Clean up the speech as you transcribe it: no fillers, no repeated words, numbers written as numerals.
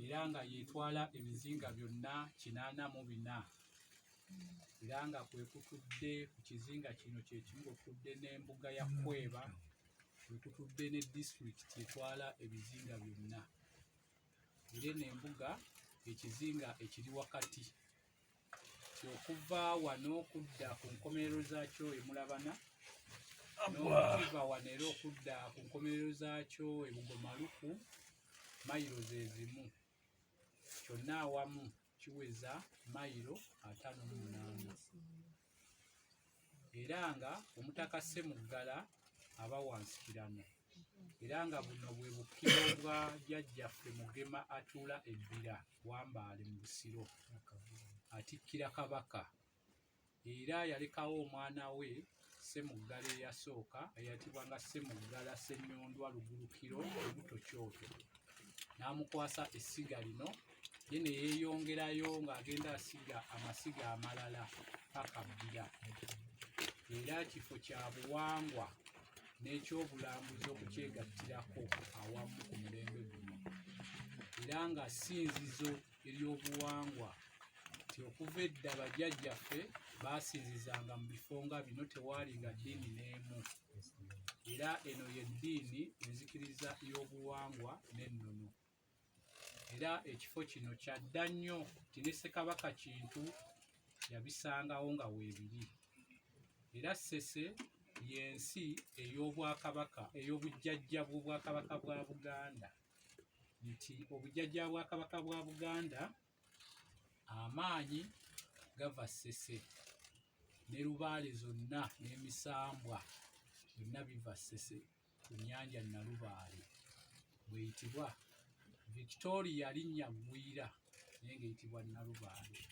era nga yetwala ebizinga byonna 84 era nga kwe kutudde ku kizinga kino kyekimu kutudde n'embuga ya Kweba, kwe kutudde ne disitulikiti etwala ebizinga byonna era n'embuga ekizinga ekiri wakati. Okuva wano okudda ku nkomerero zaakyo emulabana n'okuva wano era okudda ku nkomerero zaakyo ebugomaluku mayiro ze zimu, kyonna awamu kiweza mayiro 58 era nga omutaka Ssemugala aba wansikirano era nga buno bwe bukkiro bwa jjajjaffe Mugema atuula ebbira Wambaale mu Busiro atikkira Kabaka era yalekawo omwana we Ssemugala eyasooka eyatibwa nga Ssemugala Ssenyondwa Lugulukiro Lubuto Kyoto n'amukwasa essiga lino ye ne yeeyongerayo ng'agenda asiga amasiga amalala paka bbira era kifo kya buwangwa n'ekyobulambuzi okukyegattirako awamu ku mulembe guno era nga ssinzizo ery'obuwangwa ti okuva edda bajjajjaffe baasinzizanga mu bifo nga bino tewaalinga ddiini n'emu era eno y'eddiini enzikiriza y'obuwangwa n'ennono era ekifo kino kyadda nnyo ti ne Ssekabaka Kintu yabisangawo nga weebiri era Sese y'ensi ey'obwakabaka ey'obujjajja bw'obwakabaka bwa Buganda nti obujjajja bwakabaka bwa Buganda amaanyi gava Sese ne Lubaale zonna n'emisambwa byonna biva Sese ku nnyanja Nalubaale bweyitibwa Victoria linnya Ggwira naye ng'eyitibwa Nalubaale.